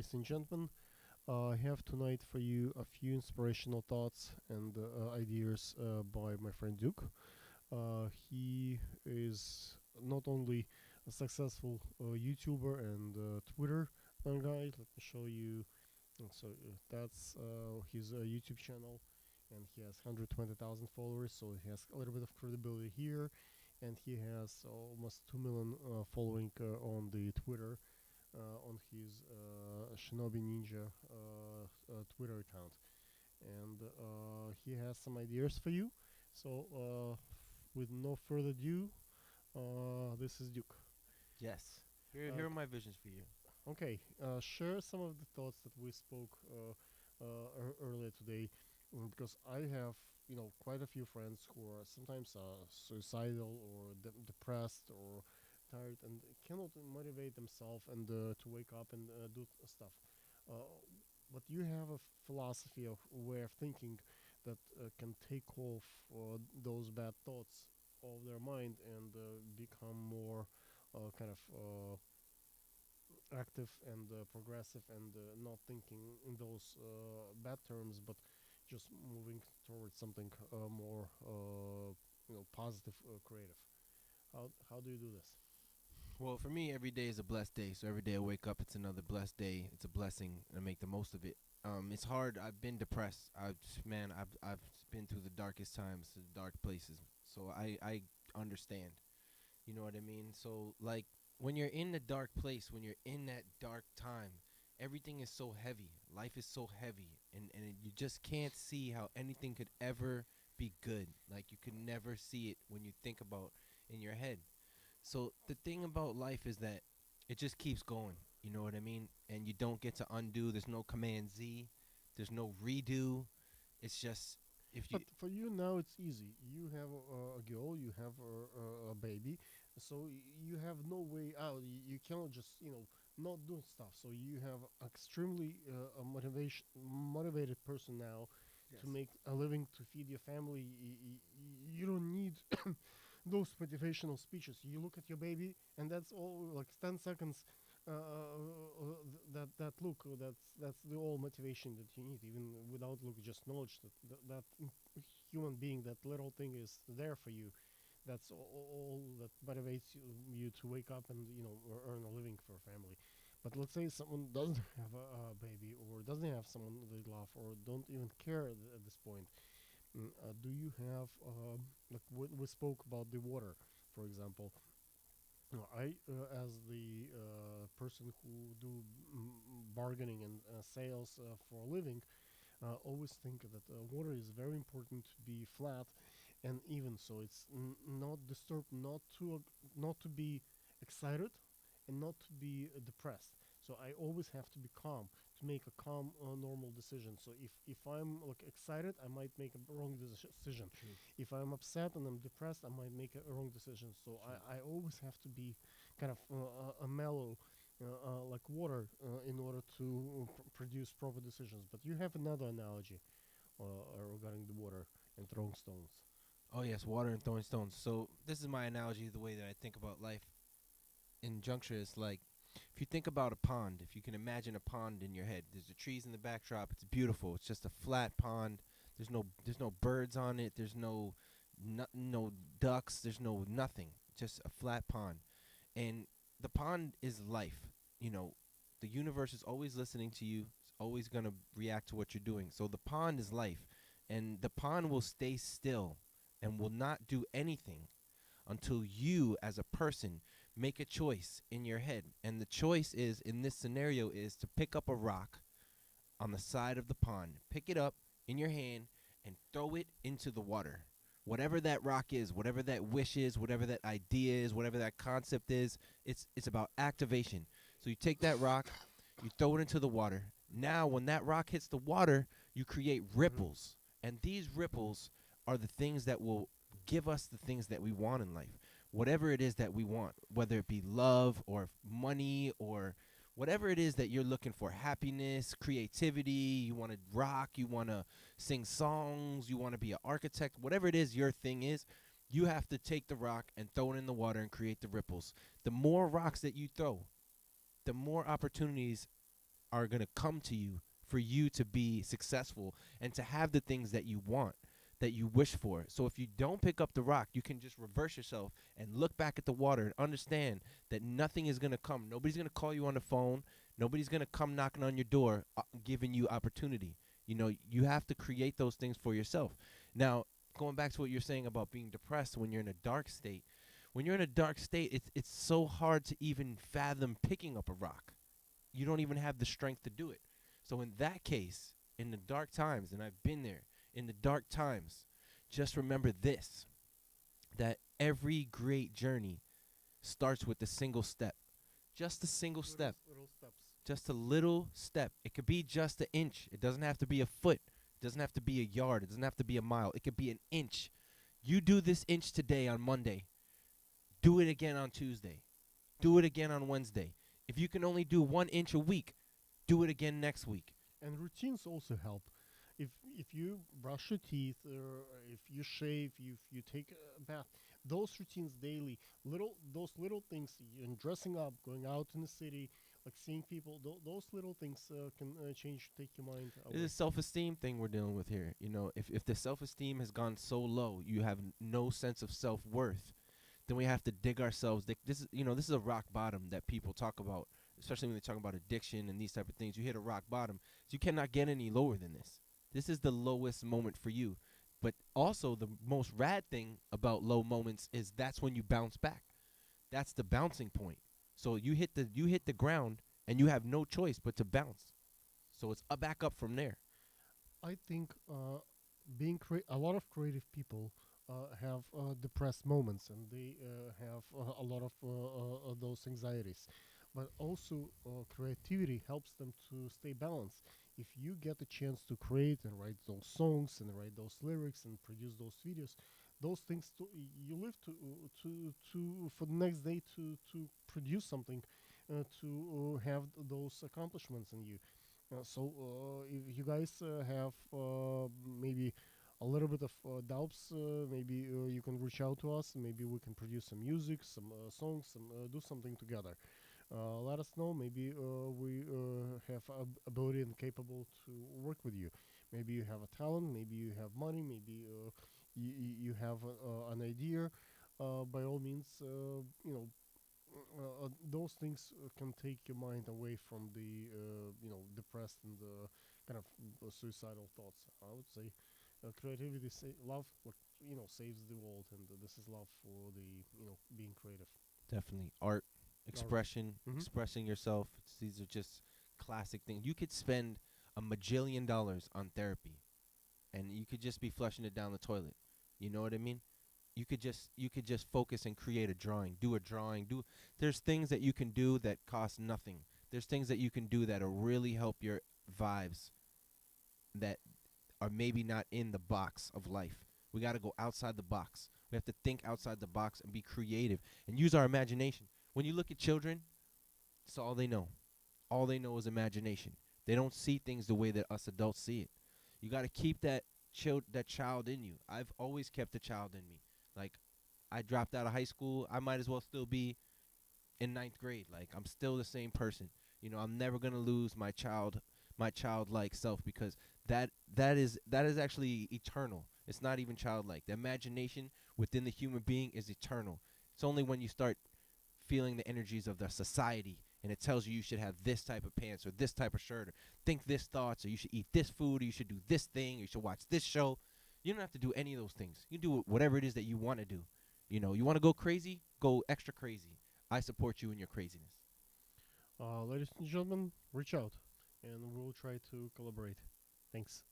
ladies and gentlemen. I have tonight for you a few inspirational thoughts and ideas by my friend Duke. He is not only a successful YouTuber and Twitter guy. Let me show you. That's his YouTube channel, and he has 120,000 followers. So he has a little bit of credibility here, and he has almost 2 million following on the Twitter on his Shinobi Ninja Twitter account, and he has some ideas for you. So, with no further ado, this is Duke. Yes. Here Uh, are my visions for you. okay, share some of the thoughts that we spoke earlier today, because I have quite a few friends who are sometimes suicidal or depressed or tired and cannot motivate themselves and to wake up and do stuff. Uh, but you have a philosophy of way of thinking that can take off those bad thoughts of their mind and become more kind of active and progressive and not thinking in those bad terms, but just moving towards something more positive, creative. How do you do this? Well, for me, every day is a blessed day. So every day I wake up, it's another blessed day. It's a blessing, and I make the most of it. It's hard. I've been depressed. I've been through the darkest times, the dark places. So I understand. You know what I mean? So like when you're in the dark place, when you're in that dark time, everything is so heavy. Life is so heavy, and you just can't see how anything could ever be good. Like you could never see it when you think about in your head. So the thing about life is that it just keeps going. You know what I mean? And you don't get to undo. There's no command Z. There's no redo. It's just if you But for you now, it's easy. You have a girl, you have a baby, so you have no way out. You cannot just not do stuff. So you have extremely a motivated person now to Yes. make a living to feed your family. You don't need those motivational speeches. You look at your baby, and that's all. Like 10 seconds. That look. That's the all motivation that you need. Even without look, just knowledge that human being, that little thing is there for you. That's all that motivates you to wake up and earn a living for a family. But let's say someone doesn't have a baby or doesn't have someone they love or don't even care at this point. Do you have like we spoke about the water, for example. I, as the person who do bargaining and sales for a living, always think that water is very important to be flat and even, so it's not disturbed, not to be excited and not to be depressed. So I always have to be calm to make a calm, normal decision. So if I'm like excited, I might make a wrong decision. True. If I'm upset and I'm depressed, I might make a wrong decision. So True. I always have to be kind of a mellow, like water, in order to produce proper decisions. But you have another analogy regarding the water and throwing stones. Oh yes, water and throwing stones. So this is my analogy, the way that I think about life in juncture is like if you think about a pond, if you can imagine a pond in your head, there's the trees in the backdrop. It's beautiful. It's just a flat pond. There's no birds on it. There's no ducks. There's no nothing. Just a flat pond. And the pond is life. You know, the universe is always listening to you. It's always going to react to what you're doing. So the pond is life, and the pond will stay still and will not do anything until you as a person make a choice in your head. And the choice is in this scenario is to pick up a rock on the side of the pond. Pick it up in your hand and throw it into the water. Whatever that rock is, whatever that wish is, whatever that idea is, whatever that concept is, it's about activation. So you take that rock, you throw it into the water. Now when that rock hits the water, you create Mm-hmm. ripples. And these ripples are the things that will give us the things that we want in life. Whatever it is that we want, whether it be love or money or whatever it is that you're looking for, happiness, creativity, you want to rock, you want to sing songs, you want to be an architect, whatever it is your thing is, you have to take the rock and throw it in the water and create the ripples. The more rocks that you throw, the more opportunities are going to come to you for you to be successful and to have the things that you want, that you wish for. So if you don't pick up the rock, you can just reverse yourself and look back at the water and understand that nothing is going to come. Nobody's going to call you on the phone. Nobody's going to come knocking on your door giving you opportunity. You know, you have to create those things for yourself. Now, going back to what you're saying about being depressed when you're in a dark state, when you're in a dark state, it's so hard to even fathom picking up a rock. You don't even have the strength to do it. So in that case, in the dark times, and I've been there, in the dark times, just remember this, that every great journey starts with a single step. Just a single step. Little steps. Just a little step. It could be just an inch. It doesn't have to be a foot. It doesn't have to be a yard. It doesn't have to be a mile. It could be an inch. You do this inch today on Monday. Do it again on Tuesday. Do it again on Wednesday. If you can only do 1 inch a week, do it again next week. And routines also help. If you brush your teeth, or if you shave, if you take a bath, those routines daily, those little things, and dressing up, going out in the city, like seeing people, those little things can change, take your mind It's away. a self-esteem thing we're dealing with here. You know, if the self-esteem has gone so low, you have no sense of self-worth, then we have to dig ourselves. This is, this is a rock bottom that people talk about, especially when they talk about addiction and these type of things. You hit a rock bottom, so you cannot get any lower than this. This is the lowest moment for you. But also the most rad thing about low moments is that's when you bounce back. That's the bouncing point. So you hit the ground and you have no choice but to bounce. So it's back up from there. I think a lot of creative people have depressed moments, and they have a lot of those anxieties. But also, creativity helps them to stay balanced. If you get a chance to create and write those songs and write those lyrics and produce those videos, those things you live to for the next day to produce something, to have those accomplishments in you. If you guys have maybe a little bit of doubts, maybe you can reach out to us. Maybe we can produce some music, some songs, do something together. Let us know. Maybe we have ability and capable to work with you. Maybe you have a talent. Maybe you have money. Maybe you have an idea. By all means, those things can take your mind away from the depressed and kind of suicidal thoughts. I would say creativity, love, what saves the world, and this is love for the being creative. Definitely art, All right. expression, Mm-hmm. expressing yourself. These are just classic things. You could spend $1 majillion on therapy, and you could just be flushing it down the toilet. You know what I mean? You could just focus and create a drawing. Do a drawing. There's things that you can do that cost nothing. There's things that you can do that'll really help your vibes that are maybe not in the box of life. We got to go outside the box. We have to think outside the box and be creative and use our imagination. When you look at children, it's all they know. All they know is imagination. They don't see things the way that us adults see it. You got to keep that child in you. I've always kept a child in me. Like, I dropped out of high school. I might as well still be in ninth grade. Like, I'm still the same person. I'm never gonna lose my childlike self, because that is actually eternal. It's not even childlike. The imagination within the human being is eternal. It's only when you start feeling the energies of the society and it tells you should have this type of pants or this type of shirt or think this thoughts or you should eat this food or you should do this thing or you should watch this show. You don't have to do any of those things. You do whatever it is that you want to do. You want to go crazy, go extra crazy. I support you in your craziness. Ladies and gentlemen, reach out, and we'll try to collaborate. Thanks.